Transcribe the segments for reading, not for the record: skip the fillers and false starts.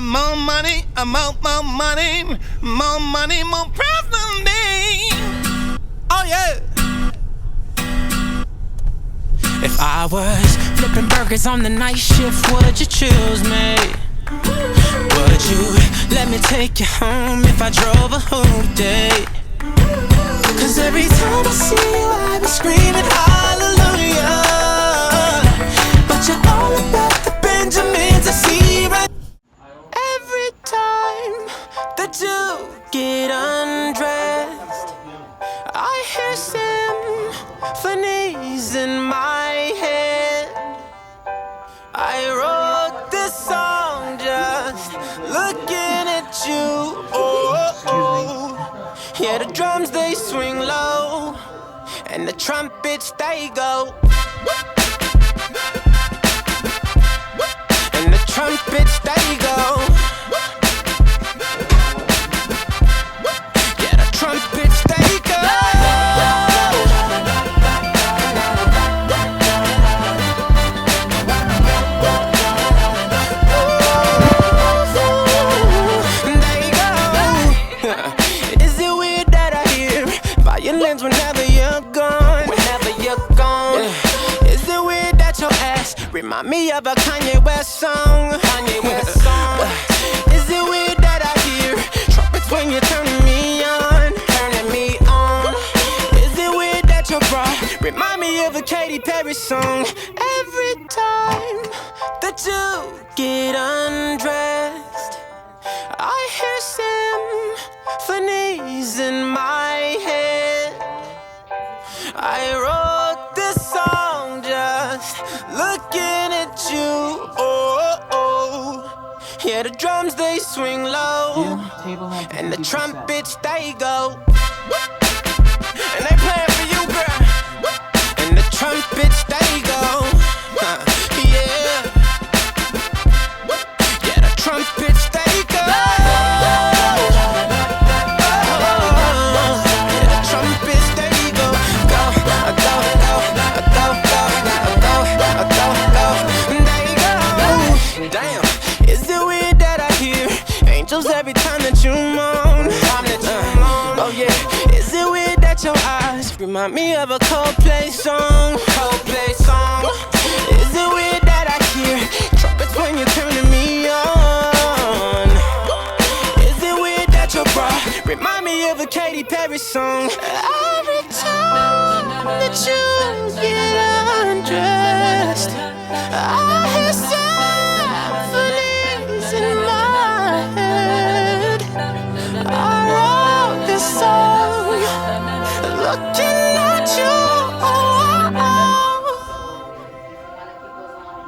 more money, more money, more money, more president. Oh yeah. If I was flipping burgers on the night shift, would you choose me? Would you let me take you home if I drove a whole day? Cause every time I see you I be screaming hallelujah. But you're all about the Benjamins I see right. Every time that you get undressed, I hear symphonies in my head. I wrote this song just looking at you. Oh, yeah, the drums they swing low, and the trumpets they go, and the trumpets they go. Yeah, the trumpets they go. Whenever you're gone, Is it weird that your ass remind me of a Kanye West song? Is it weird that I hear trumpets when you're turning me on? Is it weird that your bra remind me of a Katy Perry song? Every time that you get undressed, I hear symphonies in my head. I wrote this song just looking at you. Oh, yeah, the drums they swing low, and the trumpets they go, and they playing for you, girl. And the trumpets they go, yeah, yeah, the trumpets they go. Every time that you moan, oh yeah. Is it weird that your eyes remind me of a Coldplay song? Is it weird that I hear trumpets when you're turning me on? Is it weird that your bra remind me of a Katy Perry song? Every time that you get undressed, I hear symphonies in my head. I wrote this song looking at you.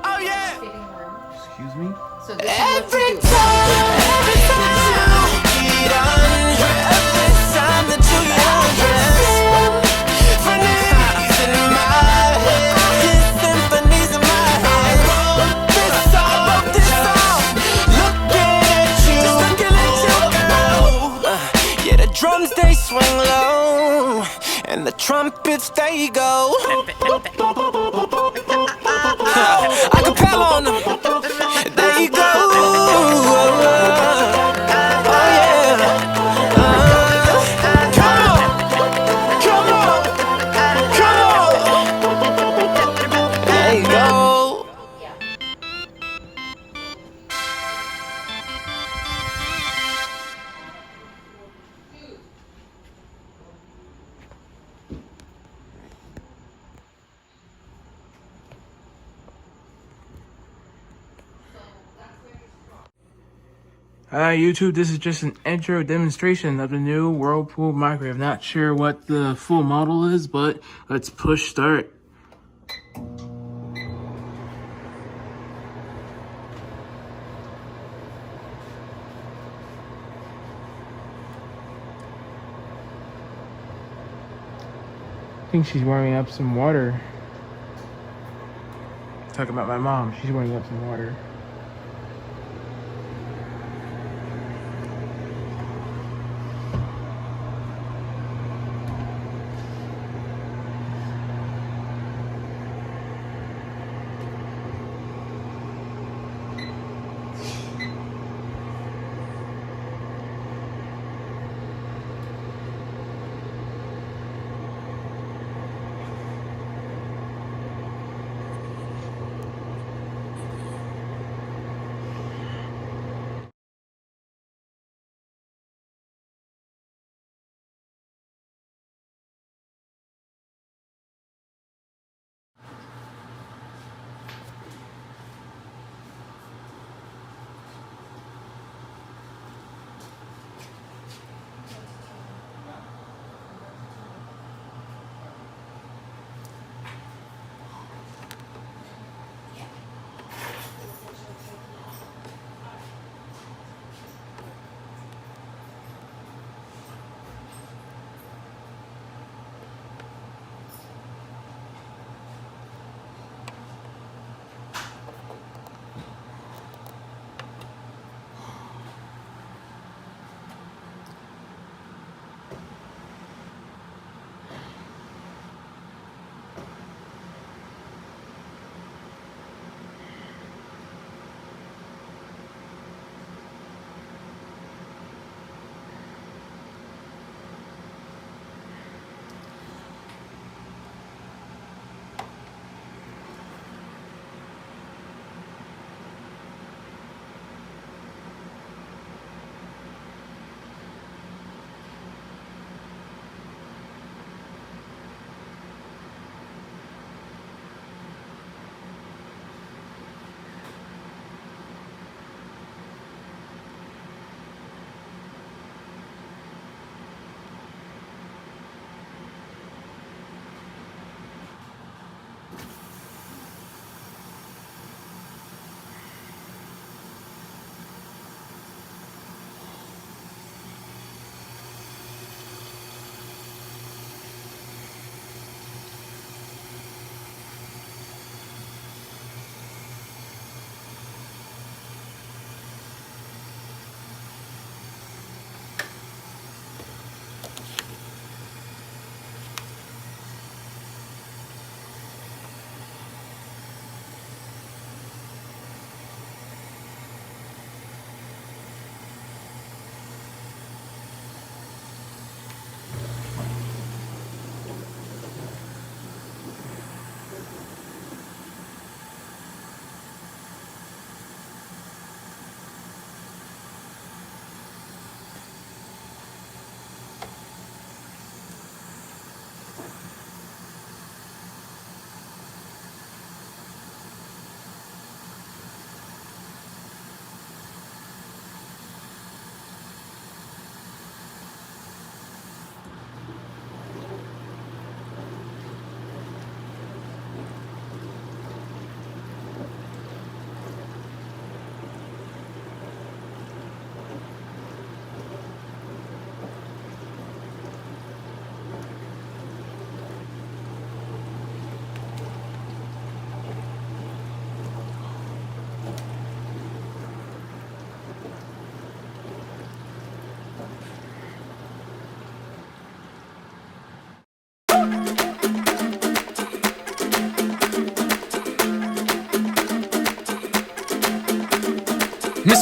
Oh yeah. Excuse me? Every time you get undressed, every time that you get undressed, symphonies in my head, symphonies in my head. I wrote this song, looking at you. Yeah, the drums they swing low, and the trumpets they go. Acapella on them. There you go. Oh yeah. Come on, come on, come on. There you go. Hi YouTube, this is just an intro demonstration of the new Whirlpool microwave. Not sure what the full model is, but let's push start. I think she's warming up some water. Talking about my mom, she's warming up some water.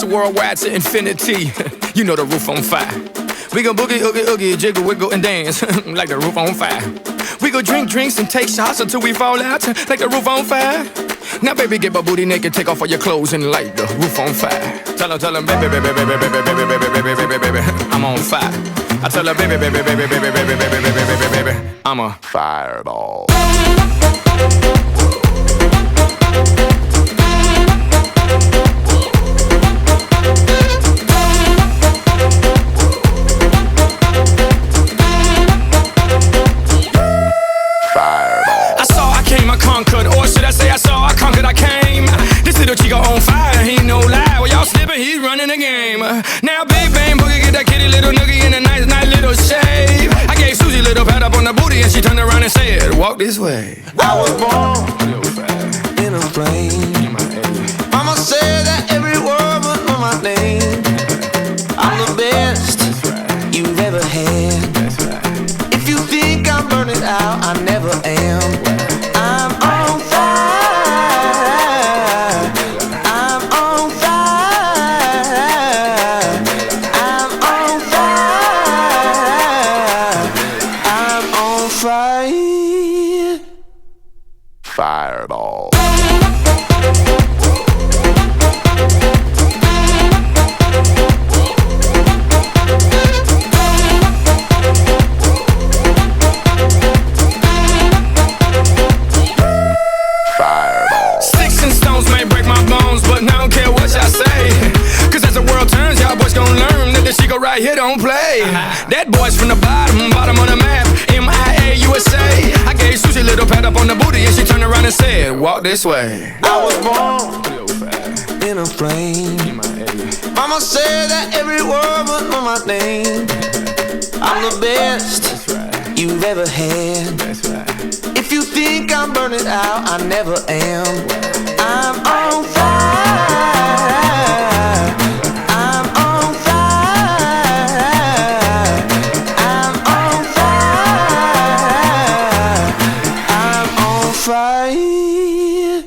It's a worldwide to infinity. You know the roof on fire. We go boogie, oogie, oogie, jiggle, wiggle, and dance like the roof on fire. We go drink drinks and take shots until we fall out like the roof on fire. Now, baby, get my booty naked, take off all your clothes and light the roof on fire. Tell her, baby, baby, baby, baby, baby, baby, baby, baby, baby, baby, I'm on fire. I tell her, baby, baby, baby, baby, baby, baby, baby, baby, baby, baby, I'm a fireball. Or should I say I saw, I conquered, I came. This little chico on fire, he ain't no lie. Well, y'all slipping, he's running the game. Now big bang boogie, get that kitty little noogie in a nice, nice little shave. I gave Susie a little pat up on the booty and she turned around and said, walk this way. I was born in a plane. Mama said that every word was on my name. I'm the best you've ever had. If you think I'm burning out, I never am. I'm on fire. I'm on fire. I'm on fire. I'm on fire. Fireball. Right here don't play. That boy's from the bottom of the map. MIA USA. I gave Susie a little pat up on the booty and she turned around and said, walk this way. I was born in a plane. Mama said that every word was on my name. I'm the best you've ever had. If you think I'm burning out, I never am. I'm on fire. I'm on fire. Fire.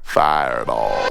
Fireball.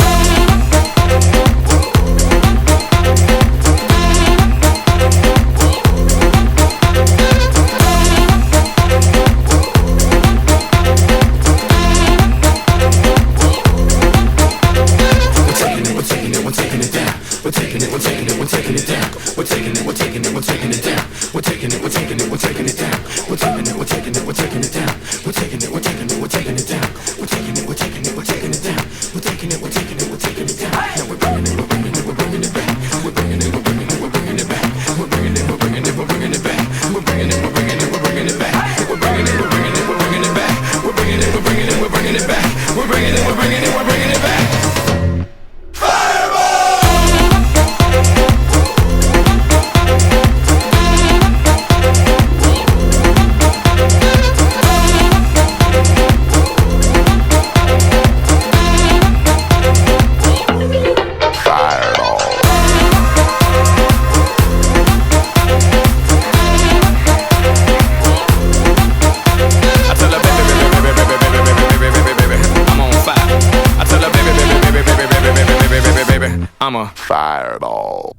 I'm a fireball.